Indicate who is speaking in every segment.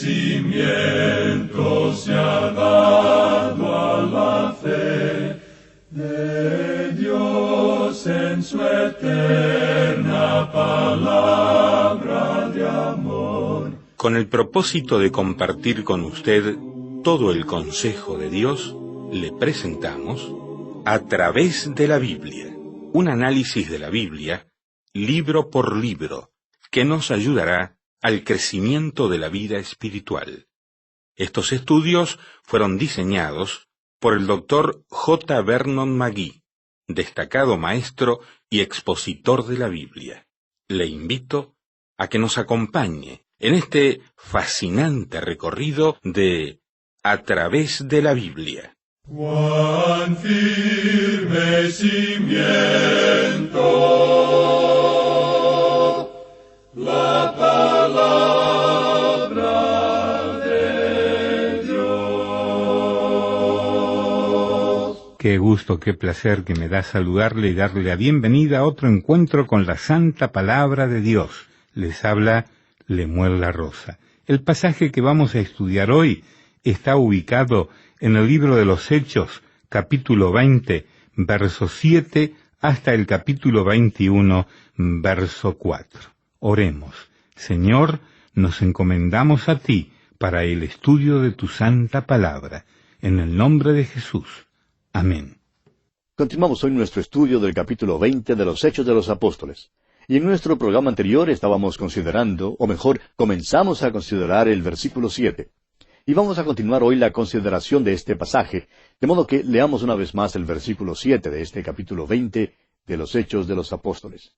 Speaker 1: cimiento se ha dado a la fe de Dios en su eterna palabra de amor.
Speaker 2: Con el propósito de compartir con usted todo el consejo de Dios, le presentamos A través de la Biblia, un análisis de la Biblia, libro por libro, que nos ayudará al crecimiento de la vida espiritual. Estos estudios fueron diseñados por el Dr. J. Vernon McGee, destacado maestro y expositor de la Biblia. Le invito a que nos acompañe en este fascinante recorrido de A través de la Biblia.
Speaker 1: Cuán firme cimiento la palabra de Dios.
Speaker 3: Qué gusto, qué placer que me da saludarle y darle la bienvenida a otro encuentro con la Santa Palabra de Dios. Les habla Lemuel La Rosa. El pasaje que vamos a estudiar hoy está ubicado en el libro de los Hechos, capítulo 20, verso 7, hasta el capítulo 21, verso 4. Oremos. Señor, nos encomendamos a ti para el estudio de tu santa palabra. En el nombre de Jesús. Amén.
Speaker 4: Continuamos hoy nuestro estudio del capítulo 20 de los Hechos de los Apóstoles. Y en nuestro programa anterior estábamos considerando, o mejor, comenzamos a considerar el versículo 7. Y vamos a continuar hoy la consideración de este pasaje, de modo que leamos una vez más el versículo 7 de este capítulo 20 de los Hechos de los Apóstoles.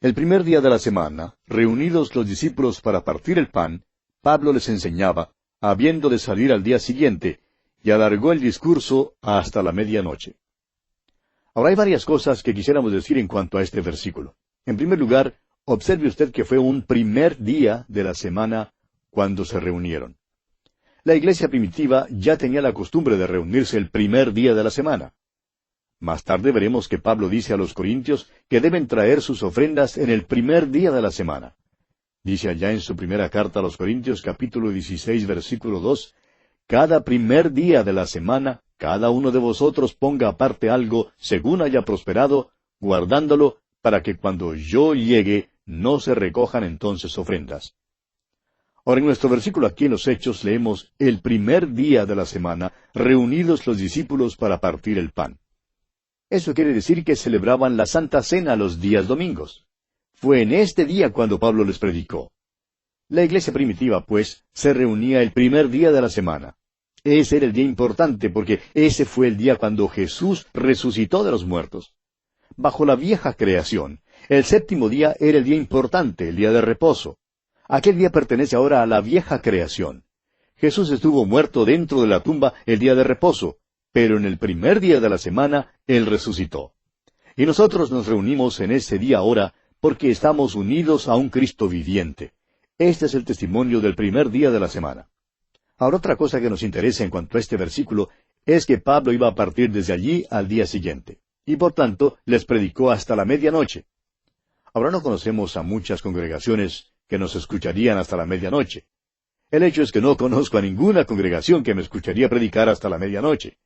Speaker 4: El primer día de la semana, reunidos los discípulos para partir el pan, Pablo les enseñaba, habiendo de salir al día siguiente, y alargó el discurso hasta la medianoche. Ahora hay varias cosas que quisiéramos decir en cuanto a este versículo. En primer lugar, observe usted que fue un primer día de la semana cuando se reunieron. La iglesia primitiva ya tenía la costumbre de reunirse el primer día de la semana. Más tarde veremos que Pablo dice a los corintios que deben traer sus ofrendas en el primer día de la semana. Dice allá en su primera carta a los Corintios, capítulo 16, versículo 2, «Cada primer día de la semana, cada uno de vosotros ponga aparte algo según haya prosperado, guardándolo, para que cuando yo llegue no se recojan entonces ofrendas». Ahora en nuestro versículo aquí en los Hechos leemos el primer día de la semana, reunidos los discípulos para partir el pan. Eso quiere decir que celebraban la Santa Cena los días domingos. Fue en este día cuando Pablo les predicó. La iglesia primitiva, pues, se reunía el primer día de la semana. Ese era el día importante porque ese fue el día cuando Jesús resucitó de los muertos. Bajo la vieja creación, el séptimo día era el día importante, el día de reposo. Aquel día pertenece ahora a la vieja creación. Jesús estuvo muerto dentro de la tumba el día de reposo, pero en el primer día de la semana, Él resucitó. Y nosotros nos reunimos en ese día ahora porque estamos unidos a un Cristo viviente. Este es el testimonio del primer día de la semana. Ahora otra cosa que nos interesa en cuanto a este versículo es que Pablo iba a partir desde allí al día siguiente, y por tanto les predicó hasta la medianoche. Ahora no conocemos a muchas congregaciones que nos escucharían hasta la medianoche. El hecho es que no conozco a ninguna congregación que me escucharía predicar hasta la medianoche.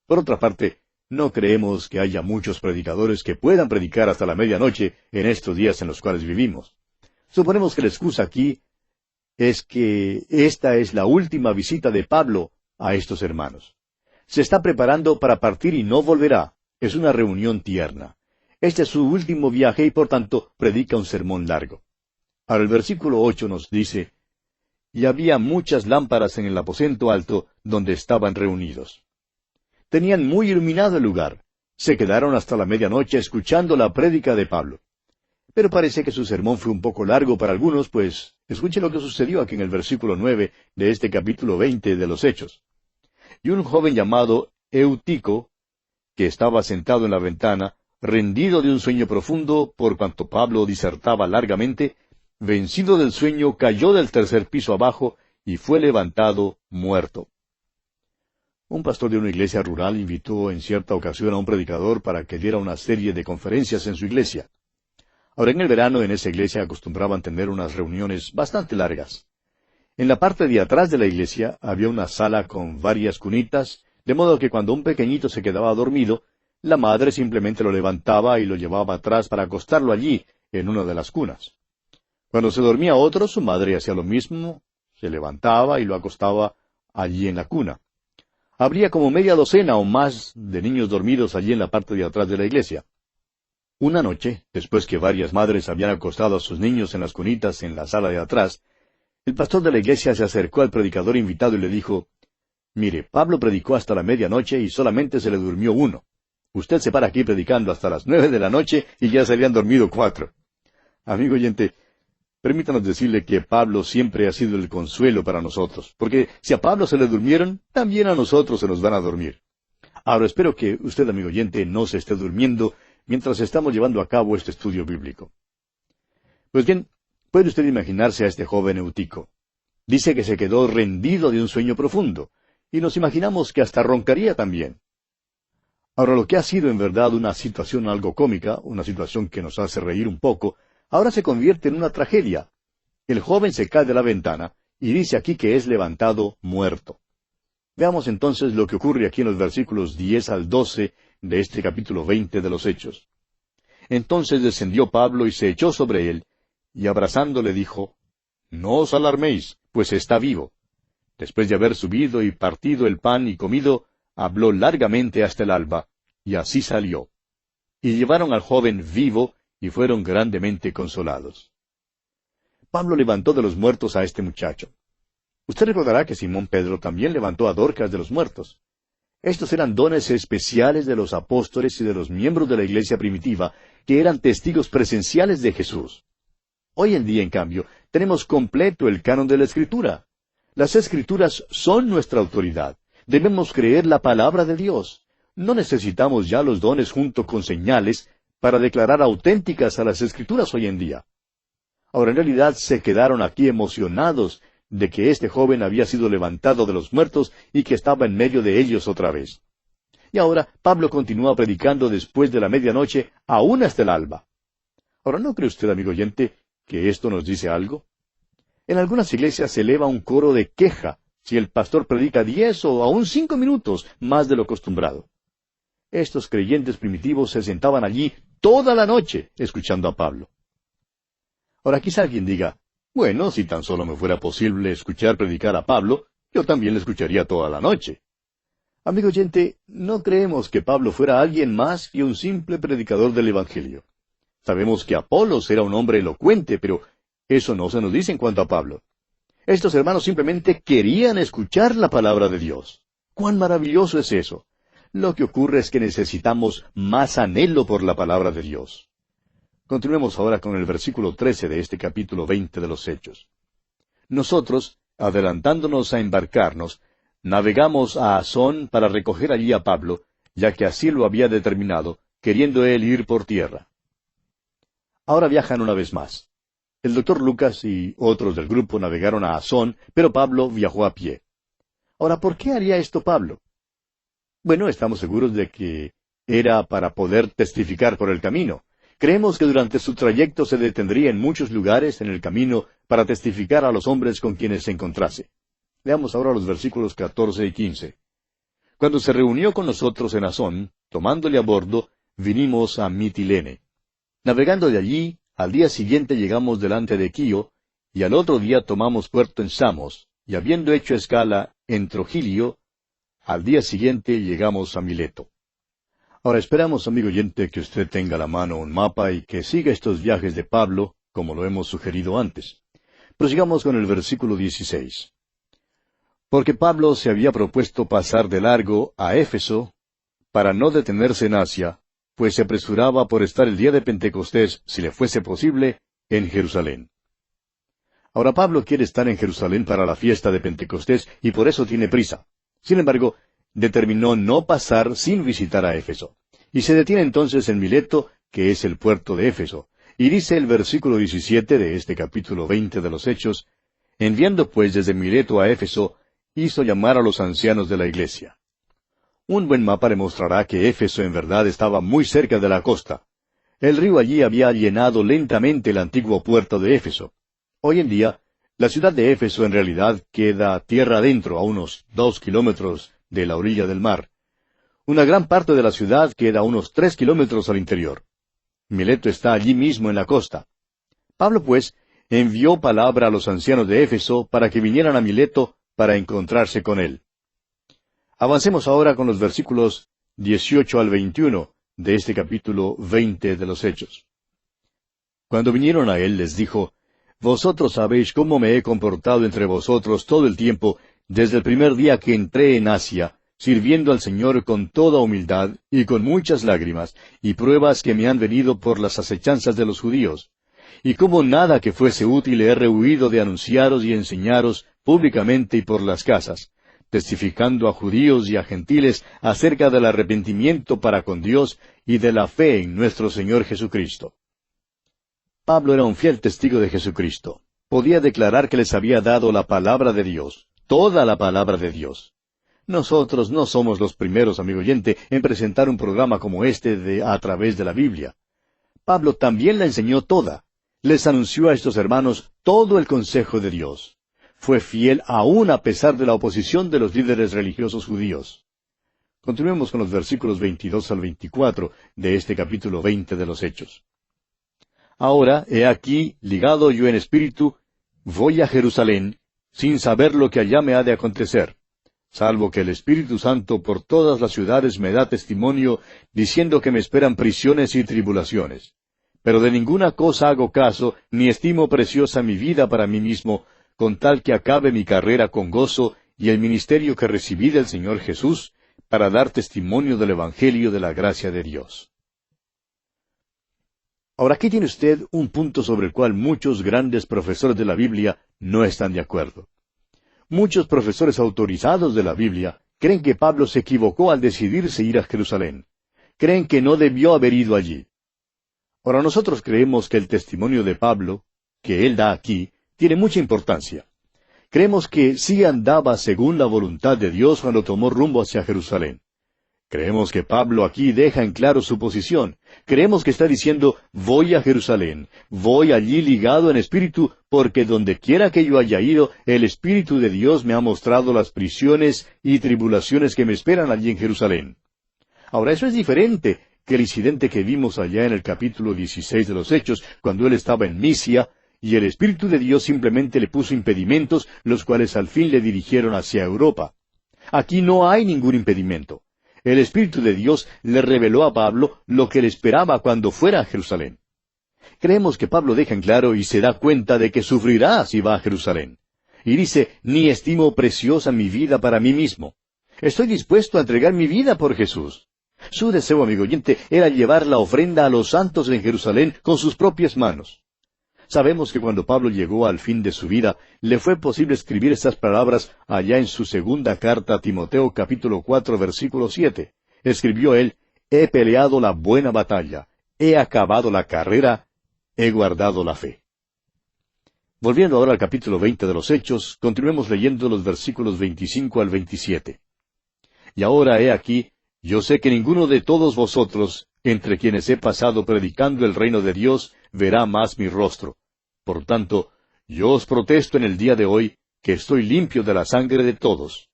Speaker 4: Por otra parte, no creemos que haya muchos predicadores que puedan predicar hasta la medianoche en estos días en los cuales vivimos. Suponemos que la excusa aquí es que esta es la última visita de Pablo a estos hermanos. Se está preparando para partir y no volverá. Es una reunión tierna. Este es su último viaje y por tanto predica un sermón largo. Ahora el versículo 8 nos dice, «Y había muchas lámparas en el aposento alto donde estaban reunidos». Tenían muy iluminado el lugar. Se quedaron hasta la medianoche escuchando la prédica de Pablo. Pero parece que su sermón fue un poco largo para algunos, pues escuche lo que sucedió aquí en el versículo 9 de este capítulo 20 de los Hechos. «Y un joven llamado Eutico, que estaba sentado en la ventana, rendido de un sueño profundo, por cuanto Pablo disertaba largamente, vencido del sueño, cayó del tercer piso abajo y fue levantado muerto». Un pastor de una iglesia rural invitó en cierta ocasión a un predicador para que diera una serie de conferencias en su iglesia. Ahora, en el verano en esa iglesia acostumbraban tener unas reuniones bastante largas. En la parte de atrás de la iglesia había una sala con varias cunitas, de modo que cuando un pequeñito se quedaba dormido, la madre simplemente lo levantaba y lo llevaba atrás para acostarlo allí, en una de las cunas. Cuando se dormía otro, su madre hacía lo mismo, se levantaba y lo acostaba allí en la cuna. Habría como media docena o más de niños dormidos allí en la parte de atrás de la iglesia. Una noche, después que varias madres habían acostado a sus niños en las cunitas en la sala de atrás, el pastor de la iglesia se acercó al predicador invitado y le dijo: «Mire, Pablo predicó hasta la medianoche y solamente se le durmió uno. Usted se para aquí predicando hasta las 9 de la noche y ya se habían dormido 4». Amigo oyente, permítanos decirle que Pablo siempre ha sido el consuelo para nosotros, porque si a Pablo se le durmieron, también a nosotros se nos van a dormir. Ahora espero que usted, amigo oyente, no se esté durmiendo mientras estamos llevando a cabo este estudio bíblico. Pues bien, puede usted imaginarse a este joven Eutico. Dice que se quedó rendido de un sueño profundo, y nos imaginamos que hasta roncaría también. Ahora, lo que ha sido en verdad una situación algo cómica, una situación que nos hace reír un poco, ahora se convierte en una tragedia. El joven se cae de la ventana, y dice aquí que es levantado muerto. Veamos entonces lo que ocurre aquí en los versículos 10 al 12 de este capítulo 20 de los Hechos. Entonces descendió Pablo y se echó sobre él, y abrazándole dijo: «No os alarméis, pues está vivo». Después de haber subido y partido el pan y comido, habló largamente hasta el alba, y así salió. Y llevaron al joven vivo, y fueron grandemente consolados. Pablo levantó de los muertos a este muchacho. Usted recordará que Simón Pedro también levantó a Dorcas de los muertos. Estos eran dones especiales de los apóstoles y de los miembros de la iglesia primitiva, que eran testigos presenciales de Jesús. Hoy en día, en cambio, tenemos completo el canon de la Escritura. Las Escrituras son nuestra autoridad. Debemos creer la palabra de Dios. No necesitamos ya los dones junto con señales para declarar auténticas a las Escrituras hoy en día. Ahora, en realidad, se quedaron aquí emocionados de que este joven había sido levantado de los muertos y que estaba en medio de ellos otra vez. Y ahora Pablo continúa predicando después de la medianoche, aún hasta el alba. Ahora, ¿no cree usted, amigo oyente, que esto nos dice algo? En algunas iglesias se eleva un coro de queja si el pastor predica 10 o aún 5 minutos más de lo acostumbrado. Estos creyentes primitivos se sentaban allí toda la noche escuchando a Pablo. Ahora quizá alguien diga: «Bueno, si tan solo me fuera posible escuchar predicar a Pablo, yo también le escucharía toda la noche». Amigo oyente, no creemos que Pablo fuera alguien más que un simple predicador del Evangelio. Sabemos que Apolos era un hombre elocuente, pero eso no se nos dice en cuanto a Pablo. Estos hermanos simplemente querían escuchar la palabra de Dios. ¡Cuán maravilloso es eso! Lo que ocurre es que necesitamos más anhelo por la palabra de Dios. Continuemos ahora con el versículo 13 de este capítulo 20 de los Hechos. Nosotros, adelantándonos a embarcarnos, navegamos a Asón para recoger allí a Pablo, ya que así lo había determinado, queriendo él ir por tierra. Ahora viajan una vez más. El doctor Lucas y otros del grupo navegaron a Asón, pero Pablo viajó a pie. Ahora, ¿por qué haría esto Pablo? Bueno, estamos seguros de que era para poder testificar por el camino. Creemos que durante su trayecto se detendría en muchos lugares en el camino para testificar a los hombres con quienes se encontrase. Leamos ahora los versículos 14 y 15. Cuando se reunió con nosotros en Asón, tomándole a bordo, vinimos a Mitilene. Navegando de allí, al día siguiente llegamos delante de Quío, y al otro día tomamos puerto en Samos, y habiendo hecho escala en Trogilio, al día siguiente llegamos a Mileto. Ahora esperamos, amigo oyente, que usted tenga a la mano un mapa y que siga estos viajes de Pablo, como lo hemos sugerido antes. Prosigamos con el versículo 16. Porque Pablo se había propuesto pasar de largo a Éfeso, para no detenerse en Asia, pues se apresuraba por estar el día de Pentecostés, si le fuese posible, en Jerusalén. Ahora Pablo quiere estar en Jerusalén para la fiesta de Pentecostés, y por eso tiene prisa. Sin embargo, determinó no pasar sin visitar a Éfeso. Y se detiene entonces en Mileto, que es el puerto de Éfeso. Y dice el versículo 17 de este capítulo 20 de los Hechos: enviando pues desde Mileto a Éfeso, hizo llamar a los ancianos de la iglesia. Un buen mapa demostrará que Éfeso en verdad estaba muy cerca de la costa. El río allí había llenado lentamente el antiguo puerto de Éfeso. Hoy en día, La ciudad de Éfeso en realidad queda tierra adentro, a unos 2 kilómetros de la orilla del mar. Una gran parte de la ciudad queda a unos 3 kilómetros al interior. Mileto está allí mismo en la costa. Pablo, pues, envió palabra a los ancianos de Éfeso para que vinieran a Mileto para encontrarse con él. Avancemos ahora con los versículos 18 al 21 de este capítulo 20 de los Hechos. Cuando vinieron a él, les dijo: Vosotros sabéis cómo me he comportado entre vosotros todo el tiempo, desde el primer día que entré en Asia, sirviendo al Señor con toda humildad y con muchas lágrimas, y pruebas que me han venido por las acechanzas de los judíos. Y como nada que fuese útil he rehuido de anunciaros y enseñaros públicamente y por las casas, testificando a judíos y a gentiles acerca del arrepentimiento para con Dios y de la fe en nuestro Señor Jesucristo. Pablo era un fiel testigo de Jesucristo. Podía declarar que les había dado la palabra de Dios, toda la palabra de Dios. Nosotros no somos los primeros, amigo oyente, en presentar un programa como este a través de la Biblia. Pablo también la enseñó toda. Les anunció a estos hermanos todo el consejo de Dios. Fue fiel aún a pesar de la oposición de los líderes religiosos judíos. Continuemos con los versículos 22 al 24 de este capítulo 20 de los Hechos. Ahora, he aquí, ligado yo en espíritu, voy a Jerusalén, sin saber lo que allá me ha de acontecer, salvo que el Espíritu Santo por todas las ciudades me da testimonio, diciendo que me esperan prisiones y tribulaciones. Pero de ninguna cosa hago caso, ni estimo preciosa mi vida para mí mismo, con tal que acabe mi carrera con gozo y el ministerio que recibí del Señor Jesús, para dar testimonio del Evangelio de la gracia de Dios. Ahora, aquí tiene usted un punto sobre el cual muchos grandes profesores de la Biblia no están de acuerdo. Muchos profesores autorizados de la Biblia creen que Pablo se equivocó al decidirse ir a Jerusalén. Creen que no debió haber ido allí. Ahora, nosotros creemos que el testimonio de Pablo, que él da aquí, tiene mucha importancia. Creemos que sí andaba según la voluntad de Dios cuando tomó rumbo hacia Jerusalén. Creemos que Pablo aquí deja en claro su posición. Creemos que está diciendo: voy a Jerusalén, voy allí ligado en espíritu, porque donde quiera que yo haya ido, el Espíritu de Dios me ha mostrado las prisiones y tribulaciones que me esperan allí en Jerusalén. Ahora, eso es diferente que el incidente que vimos allá en el capítulo 16 de los Hechos, cuando él estaba en Misia, y el Espíritu de Dios simplemente le puso impedimentos, los cuales al fin le dirigieron hacia Europa. Aquí no hay ningún impedimento. El Espíritu de Dios le reveló a Pablo lo que le esperaba cuando fuera a Jerusalén. Creemos que Pablo deja en claro y se da cuenta de que sufrirá si va a Jerusalén. Y dice: ni estimo preciosa mi vida para mí mismo. Estoy dispuesto a entregar mi vida por Jesús. Su deseo, amigo oyente, era llevar la ofrenda a los santos en Jerusalén con sus propias manos. Sabemos que cuando Pablo llegó al fin de su vida, le fue posible escribir estas palabras allá en su segunda carta a Timoteo capítulo 4 versículo 7. Escribió él: he peleado la buena batalla, he acabado la carrera, he guardado la fe. Volviendo ahora al capítulo 20 de los Hechos, continuemos leyendo los versículos 25 al 27. Y ahora he aquí, yo sé que ninguno de todos vosotros, entre quienes he pasado predicando el reino de Dios, verá más mi rostro. Por tanto, yo os protesto en el día de hoy, que estoy limpio de la sangre de todos,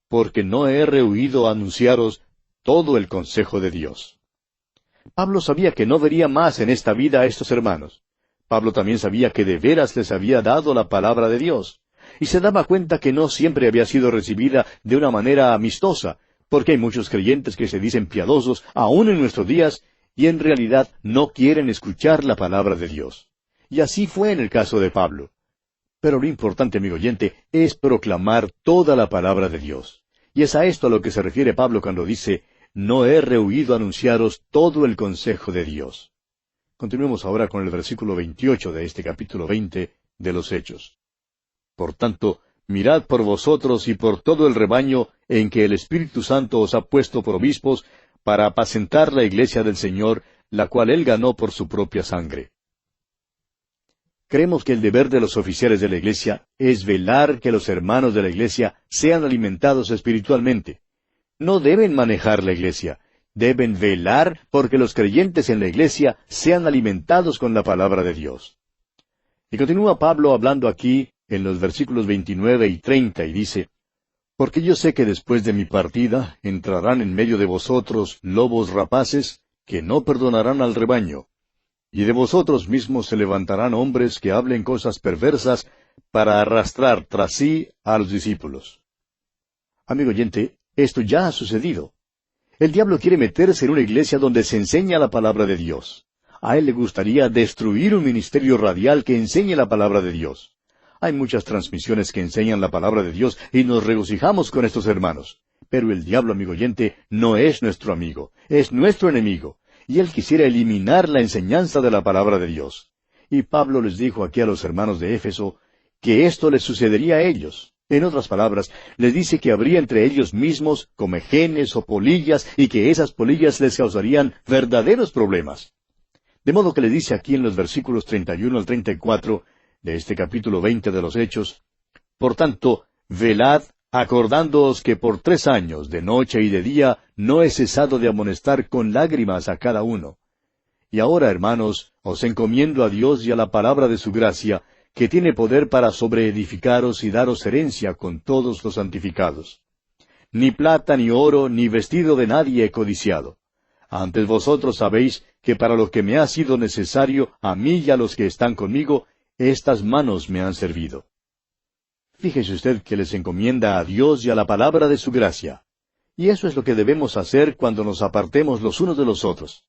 Speaker 4: porque no he rehuido anunciaros todo el consejo de Dios. Pablo sabía que no vería más en esta vida a estos hermanos. Pablo también sabía que de veras les había dado la palabra de Dios, y se daba cuenta que no siempre había sido recibida de una manera amistosa, porque hay muchos creyentes que se dicen piadosos aún en nuestros días, y en realidad no quieren escuchar la palabra de Dios. Y así fue en el caso de Pablo. Pero lo importante, amigo oyente, es proclamar toda la palabra de Dios. Y es a esto a lo que se refiere Pablo cuando dice: no he rehuido anunciaros todo el consejo de Dios. Continuemos ahora con el versículo 28 de este capítulo 20 de los Hechos. Por tanto, mirad por vosotros y por todo el rebaño en que el Espíritu Santo os ha puesto por obispos, para apacentar la iglesia del Señor, la cual él ganó por su propia sangre. Creemos que el deber de los oficiales de la iglesia es velar que los hermanos de la iglesia sean alimentados espiritualmente. No deben manejar la iglesia, deben velar porque los creyentes en la iglesia sean alimentados con la palabra de Dios. Y continúa Pablo hablando aquí en los versículos 29 y 30, y dice, «Porque yo sé que después de mi partida entrarán en medio de vosotros lobos rapaces que no perdonarán al rebaño, y de vosotros mismos se levantarán hombres que hablen cosas perversas para arrastrar tras sí a los discípulos». Amigo oyente, esto ya ha sucedido. El diablo quiere meterse en una iglesia donde se enseña la palabra de Dios. A él le gustaría destruir un ministerio radial que enseñe la palabra de Dios. Hay muchas transmisiones que enseñan la palabra de Dios y nos regocijamos con estos hermanos. Pero el diablo, amigo oyente, no es nuestro amigo, es nuestro enemigo. Y él quisiera eliminar la enseñanza de la palabra de Dios. Y Pablo les dijo aquí a los hermanos de Éfeso que esto les sucedería a ellos. En otras palabras, les dice que habría entre ellos mismos comejenes o polillas y que esas polillas les causarían verdaderos problemas. De modo que le dice aquí en los versículos 31 al 34 de este capítulo 20 de los Hechos, «Por tanto, velad, acordándoos que por 3 años, de noche y de día, no he cesado de amonestar con lágrimas a cada uno. Y ahora, hermanos, os encomiendo a Dios y a la palabra de su gracia, que tiene poder para sobreedificaros y daros herencia con todos los santificados. Ni plata, ni oro, ni vestido de nadie he codiciado. Antes vosotros sabéis que para lo que me ha sido necesario, a mí y a los que están conmigo, estas manos me han servido». Fíjese usted que les encomienda a Dios y a la palabra de su gracia. Y eso es lo que debemos hacer cuando nos apartemos los unos de los otros.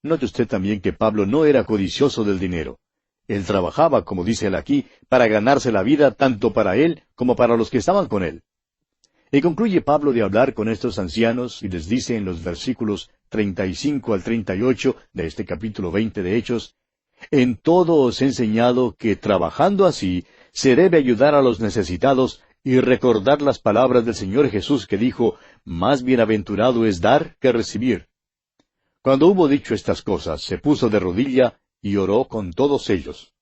Speaker 4: Note usted también que Pablo no era codicioso del dinero. Él trabajaba, como dice él aquí, para ganarse la vida tanto para él como para los que estaban con él. Y concluye Pablo de hablar con estos ancianos y les dice en los versículos 35 al 38 de este capítulo 20 de Hechos, «En todo os he enseñado que, trabajando así, se debe ayudar a los necesitados y recordar las palabras del Señor Jesús que dijo, más bienaventurado es dar que recibir». Cuando hubo dicho estas cosas, se puso de rodilla y oró con todos ellos.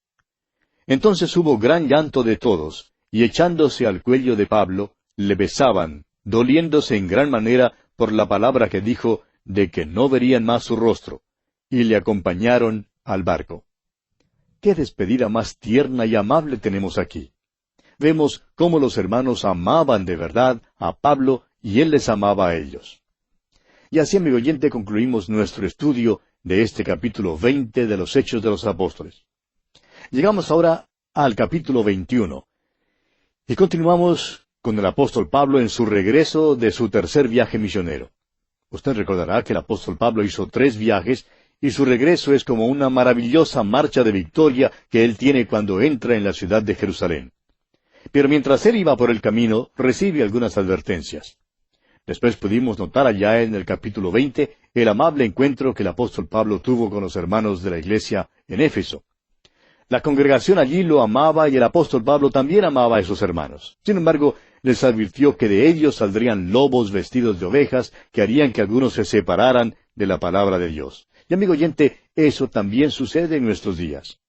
Speaker 4: Entonces hubo gran llanto de todos, y echándose al cuello de Pablo, le besaban, doliéndose en gran manera por la palabra que dijo, de que no verían más su rostro, y le acompañaron al barco. ¡Qué despedida más tierna y amable tenemos aquí! Vemos cómo los hermanos amaban de verdad a Pablo y él les amaba a ellos. Y así, amigo oyente, concluimos nuestro estudio de este capítulo 20 de los Hechos de los Apóstoles. Llegamos ahora al capítulo 21, y continuamos con el apóstol Pablo en su regreso de su tercer viaje misionero. Usted recordará que el apóstol Pablo hizo 3 viajes, y su regreso es como una maravillosa marcha de victoria que él tiene cuando entra en la ciudad de Jerusalén. Pero mientras él iba por el camino, recibe algunas advertencias. Después pudimos notar allá en el capítulo 20 el amable encuentro que el apóstol Pablo tuvo con los hermanos de la iglesia en Éfeso. La congregación allí lo amaba y el apóstol Pablo también amaba a esos hermanos. Sin embargo, les advirtió que de ellos saldrían lobos vestidos de ovejas que harían que algunos se separaran de la palabra de Dios. Y amigo oyente, eso también sucede en nuestros días.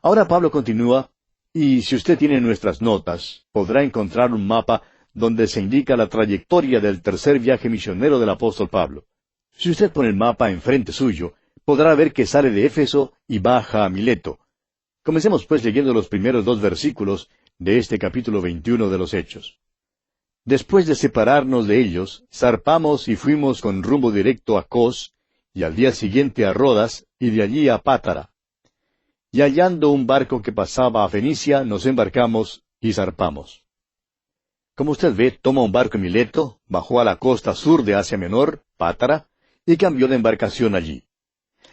Speaker 4: Ahora Pablo continúa, y si usted tiene nuestras notas, podrá encontrar un mapa donde se indica la trayectoria del tercer viaje misionero del apóstol Pablo. Si usted pone el mapa enfrente suyo, podrá ver que sale de Éfeso y baja a Mileto. Comencemos pues leyendo los primeros 2 versículos de este capítulo 21 de los Hechos. Después de separarnos de ellos, zarpamos y fuimos con rumbo directo a Cos, y al día siguiente a Rodas, y de allí a Pátara. Y hallando un barco que pasaba a Fenicia, nos embarcamos y zarpamos. Como usted ve, toma un barco en Mileto, bajó a la costa sur de Asia Menor, Pátara, y cambió de embarcación allí.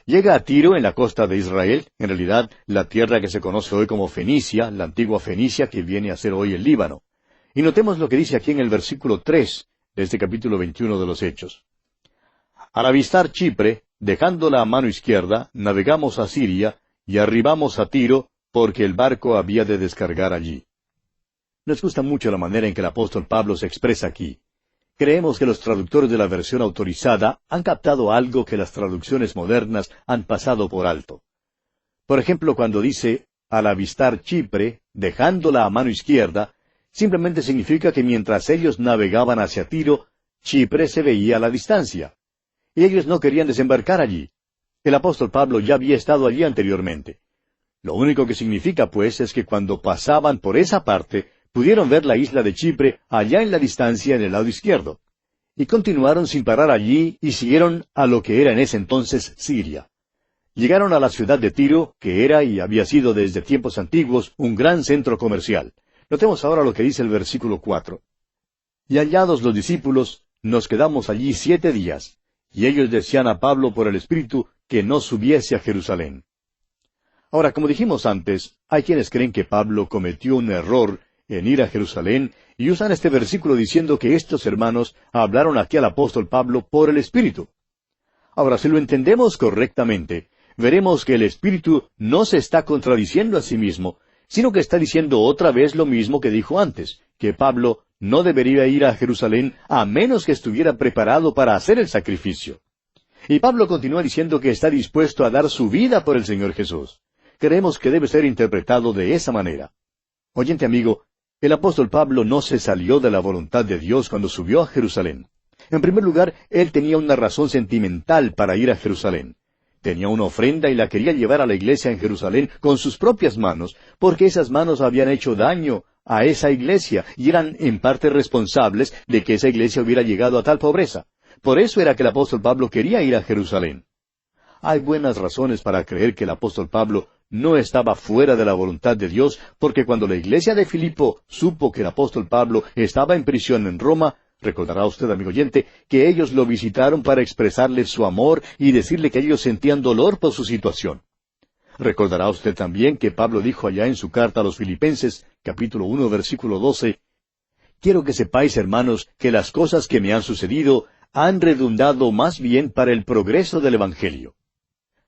Speaker 4: Llega a Tiro, en la costa de Israel, en realidad la tierra que se conoce hoy como Fenicia, la antigua Fenicia que viene a ser hoy el Líbano. Y notemos lo que dice aquí en el versículo 3 de este capítulo 21 de los Hechos. Al avistar Chipre, dejándola a mano izquierda, navegamos a Siria y arribamos a Tiro, porque el barco había de descargar allí. Nos gusta mucho la manera en que el apóstol Pablo se expresa aquí. Creemos que los traductores de la versión autorizada han captado algo que las traducciones modernas han pasado por alto. Por ejemplo, cuando dice, al avistar Chipre, dejándola a mano izquierda, simplemente significa que mientras ellos navegaban hacia Tiro, Chipre se veía a la distancia. Y ellos no querían desembarcar allí. El apóstol Pablo ya había estado allí anteriormente. Lo único que significa, pues, es que cuando pasaban por esa parte, pudieron ver la isla de Chipre allá en la distancia en el lado izquierdo. Y continuaron sin parar allí y siguieron a lo que era en ese entonces Siria. Llegaron a la ciudad de Tiro, que era y había sido desde tiempos antiguos un gran centro comercial. Notemos ahora lo que dice el versículo 4. Y hallados los discípulos, nos quedamos allí 7 días, y ellos decían a Pablo por el Espíritu que no subiese a Jerusalén. Ahora, como dijimos antes, hay quienes creen que Pablo cometió un error en ir a Jerusalén y usan este versículo diciendo que estos hermanos hablaron aquí al apóstol Pablo por el Espíritu. Ahora, si lo entendemos correctamente, veremos que el Espíritu no se está contradiciendo a sí mismo, sino que está diciendo otra vez lo mismo que dijo antes, que Pablo no debería ir a Jerusalén a menos que estuviera preparado para hacer el sacrificio. Y Pablo continúa diciendo que está dispuesto a dar su vida por el Señor Jesús. Creemos que debe ser interpretado de esa manera. Oyente amigo, el apóstol Pablo no se salió de la voluntad de Dios cuando subió a Jerusalén. En primer lugar, él tenía una razón sentimental para ir a Jerusalén. Tenía una ofrenda y la quería llevar a la iglesia en Jerusalén con sus propias manos, porque esas manos habían hecho daño a esa iglesia y eran en parte responsables de que esa iglesia hubiera llegado a tal pobreza. Por eso era que el apóstol Pablo quería ir a Jerusalén. Hay buenas razones para creer que el apóstol Pablo no estaba fuera de la voluntad de Dios, porque cuando la iglesia de Filipo supo que el apóstol Pablo estaba en prisión en Roma, recordará usted, amigo oyente, que ellos lo visitaron para expresarle su amor y decirle que ellos sentían dolor por su situación. Recordará usted también que Pablo dijo allá en su carta a los Filipenses, capítulo 1, versículo 12, «Quiero que sepáis, hermanos, que las cosas que me han sucedido han redundado más bien para el progreso del Evangelio».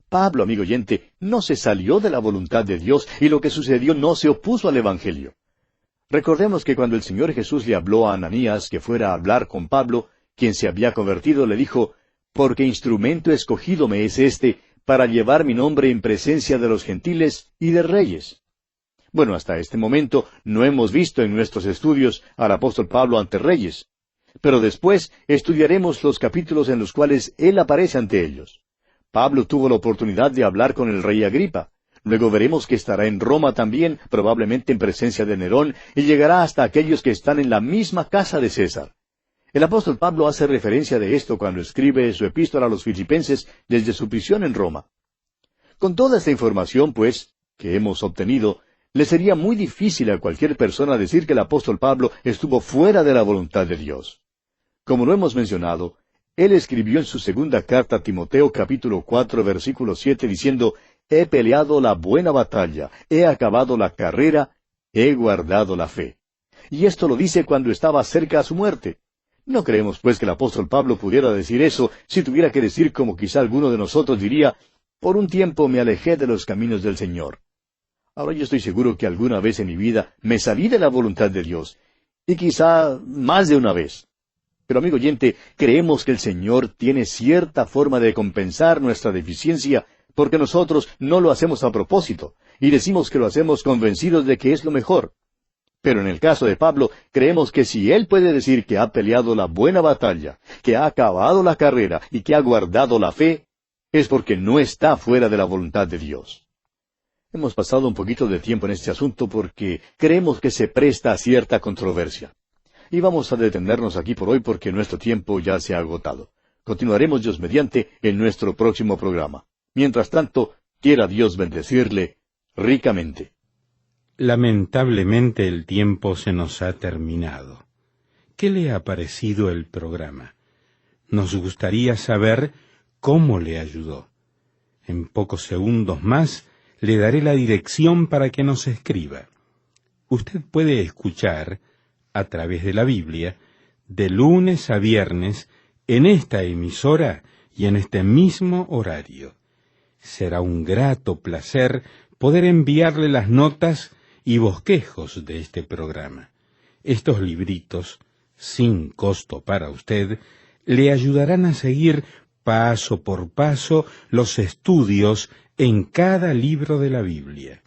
Speaker 4: Pablo, amigo oyente, no se salió de la voluntad de Dios y lo que sucedió no se opuso al Evangelio. Recordemos que cuando el Señor Jesús le habló a Ananías que fuera a hablar con Pablo, quien se había convertido, le dijo, «Porque instrumento escogido me es este para llevar mi nombre en presencia de los gentiles y de reyes». Bueno, hasta este momento no hemos visto en nuestros estudios al apóstol Pablo ante reyes, pero después estudiaremos los capítulos en los cuales él aparece ante ellos. Pablo tuvo la oportunidad de hablar con el rey Agripa. Luego veremos que estará en Roma también, probablemente en presencia de Nerón, y llegará hasta aquellos que están en la misma casa de César. El apóstol Pablo hace referencia de esto cuando escribe su epístola a los Filipenses desde su prisión en Roma. Con toda esta información, pues, que hemos obtenido, le sería muy difícil a cualquier persona decir que el apóstol Pablo estuvo fuera de la voluntad de Dios. Como lo hemos mencionado, él escribió en su segunda carta a Timoteo capítulo 4 versículo 7 diciendo, «He peleado la buena batalla, he acabado la carrera, he guardado la fe». Y esto lo dice cuando estaba cerca a su muerte. No creemos pues que el apóstol Pablo pudiera decir eso si tuviera que decir como quizá alguno de nosotros diría, «Por un tiempo me alejé de los caminos del Señor». Ahora yo estoy seguro que alguna vez en mi vida me salí de la voluntad de Dios, y quizá más de una vez. Pero amigo oyente, creemos que el Señor tiene cierta forma de compensar nuestra deficiencia, porque nosotros no lo hacemos a propósito, y decimos que lo hacemos convencidos de que es lo mejor. Pero en el caso de Pablo, creemos que si él puede decir que ha peleado la buena batalla, que ha acabado la carrera y que ha guardado la fe, es porque no está fuera de la voluntad de Dios. Hemos pasado un poquito de tiempo en este asunto porque creemos que se presta a cierta controversia. Y vamos a detenernos aquí por hoy porque nuestro tiempo ya se ha agotado. Continuaremos Dios mediante en nuestro próximo programa. Mientras tanto, quiera Dios bendecirle ricamente.
Speaker 3: Lamentablemente el tiempo se nos ha terminado. ¿Qué le ha parecido el programa? Nos gustaría saber cómo le ayudó. En pocos segundos más le daré la dirección para que nos escriba. Usted puede escuchar, a través de la Biblia, de lunes a viernes, en esta emisora y en este mismo horario. Será un grato placer poder enviarle las notas y bosquejos de este programa. Estos libritos, sin costo para usted, le ayudarán a seguir paso por paso los estudios en cada libro de la Biblia.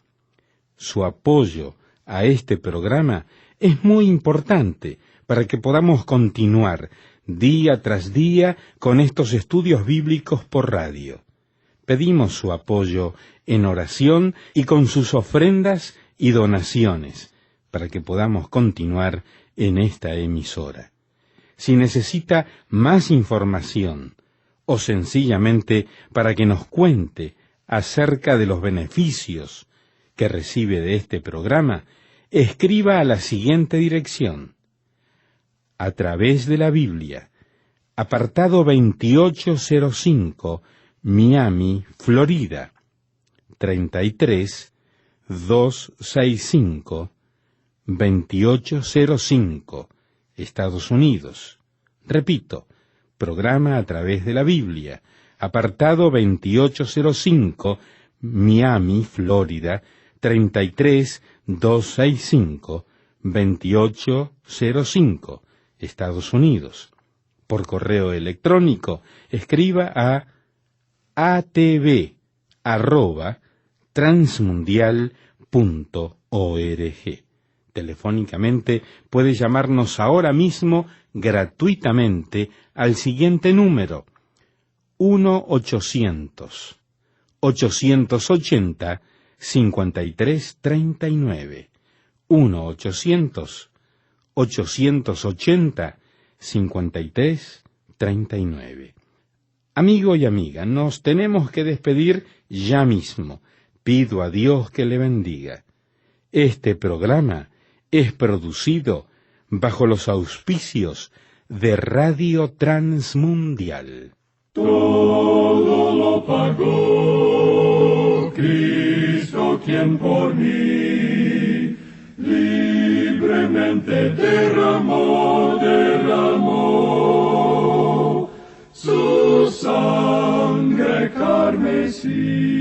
Speaker 3: Su apoyo a este programa es muy importante para que podamos continuar día tras día con estos estudios bíblicos por radio. Pedimos su apoyo en oración y con sus ofrendas y donaciones para que podamos continuar en esta emisora. Si necesita más información o sencillamente para que nos cuente acerca de los beneficios que recibe de este programa, escriba a la siguiente dirección: A través de la Biblia, apartado 2805, Miami, Florida, 33265, 2805, Estados Unidos. Repito, programa A través de la Biblia, apartado 2805, Miami, Florida, 33265, 2805, Estados Unidos. Por correo electrónico, escriba a atv@transmundial.org. Telefónicamente puede llamarnos ahora mismo gratuitamente al siguiente número: 1-800-880-5339. 1-800-880-5339. Amigo y amiga, nos tenemos que despedir ya mismo. Pido a Dios que le bendiga. Este programa es producido bajo los auspicios de Radio Transmundial.
Speaker 1: Todo lo pagó Cristo, quien por mí libremente derramó su sangre carmesí.